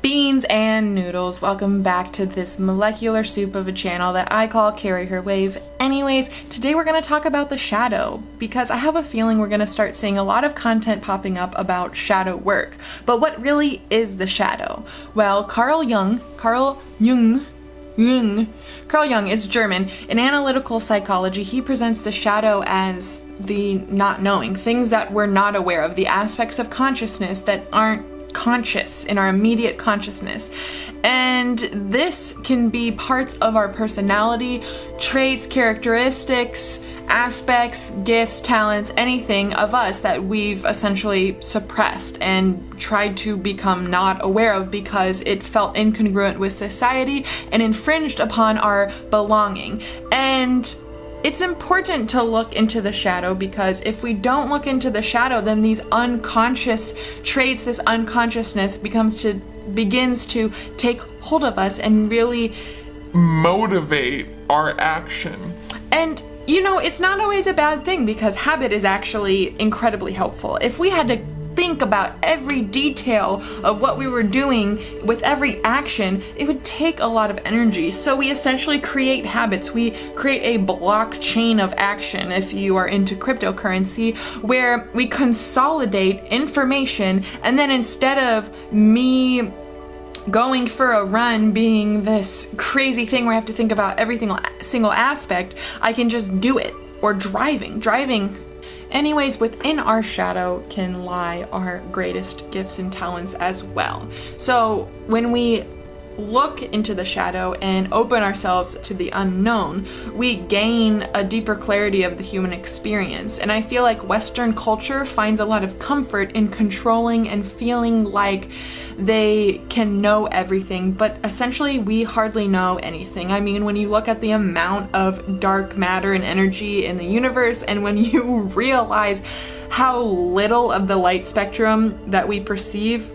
Beans and noodles, welcome back to this molecular soup of a channel that I call Carry Her Wave. Anyways, today we're going to talk about the shadow because I have a feeling we're going to start seeing a lot of content popping up about shadow work. But what really is the shadow? Well, Carl Jung is German. In analytical psychology, he presents the shadow as the not knowing, things that we're not aware of, the aspects of consciousness that aren't conscious in our immediate consciousness. And this can be parts of our personality, traits, characteristics, aspects, gifts, talents, anything of us that we've essentially suppressed and tried to become not aware of because it felt incongruent with society and infringed upon our belonging. And it's important to look into the shadow because if we don't look into the shadow, then these unconscious traits, this unconsciousness begins to take hold of us and really motivate our action. And you know, it's not always a bad thing because habit is actually incredibly helpful. If we had to think about every detail of what we were doing with every action, it would take a lot of energy. So we essentially create habits. We create a blockchain of action, if you are into cryptocurrency, where we consolidate information, and then instead of me going for a run being this crazy thing where I have to think about every single aspect, I can just do it. Or driving. Anyways, within our shadow can lie our greatest gifts and talents as well. So when we look into the shadow and open ourselves to the unknown, we gain a deeper clarity of the human experience. And I feel like Western culture finds a lot of comfort in controlling and feeling like they can know everything, but essentially we hardly know anything. I mean, when you look at the amount of dark matter and energy in the universe, and when you realize how little of the light spectrum that we perceive,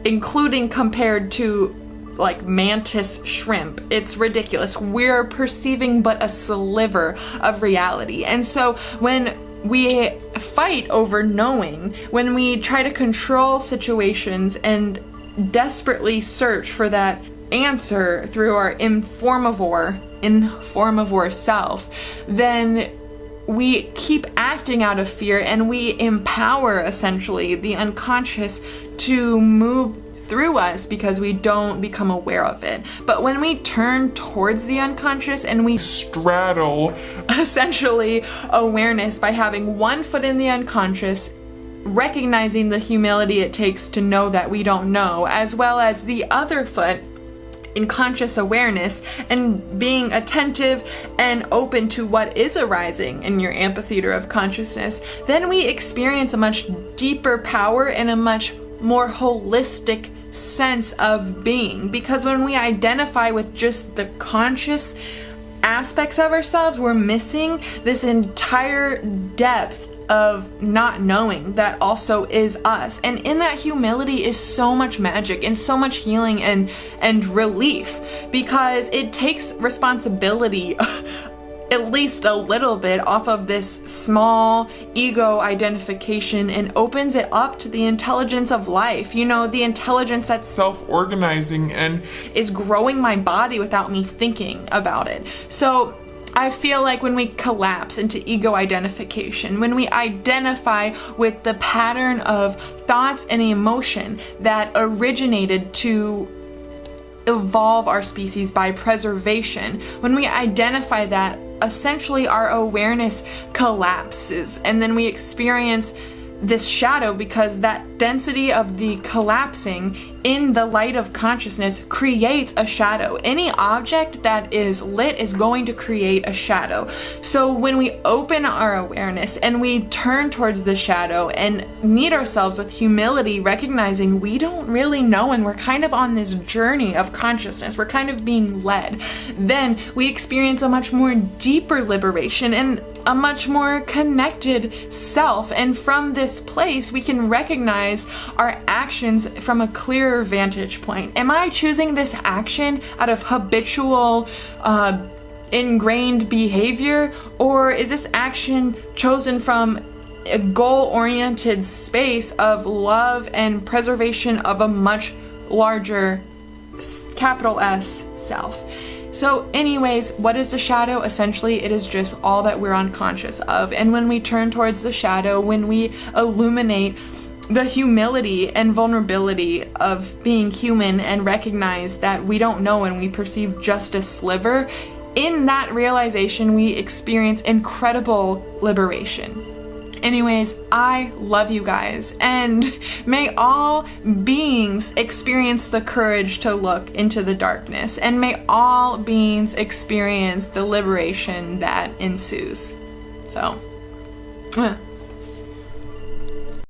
including compared to like mantis shrimp, it's ridiculous. We're perceiving but a sliver of reality. And so when we fight over knowing, when we try to control situations and desperately search for that answer through our informavore self, then we keep acting out of fear and we empower essentially the unconscious to move through us because we don't become aware of it. But when we turn towards the unconscious and we straddle essentially awareness by having one foot in the unconscious, recognizing the humility it takes to know that we don't know, as well as the other foot in conscious awareness and being attentive and open to what is arising in your amphitheater of consciousness, then we experience a much deeper power and a much more holistic sense of being. Because when we identify with just the conscious aspects of ourselves, we're missing this entire depth of not knowing that also is us. And in that humility is so much magic and so much healing and relief, because it takes responsibility at least a little bit off of this small ego identification and opens it up to the intelligence of life. You know, the intelligence that's self-organizing and is growing my body without me thinking about it. So I feel like when we collapse into ego identification, when we identify with the pattern of thoughts and emotion that originated to evolve our species by preservation, when we identify that, essentially our awareness collapses and then we experience this shadow because that density of the collapsing in the light of consciousness creates a shadow. Any object that is lit is going to create a shadow. So when we open our awareness and we turn towards the shadow and meet ourselves with humility, recognizing we don't really know and we're kind of on this journey of consciousness, we're kind of being led, then we experience a much more deeper liberation and a much more connected self. And from this place, we can recognize our actions from a clearer vantage point. Am I choosing this action out of habitual, ingrained behavior, or is this action chosen from a goal-oriented space of love and preservation of a much larger capital S self. So anyways, what is the shadow? Essentially, it is just all that we're unconscious of. And when we turn towards the shadow, when we illuminate the humility and vulnerability of being human and recognize that we don't know and we perceive just a sliver, in that realization, we experience incredible liberation. Anyways, I love you guys, and may all beings experience the courage to look into the darkness, and may all beings experience the liberation that ensues. So,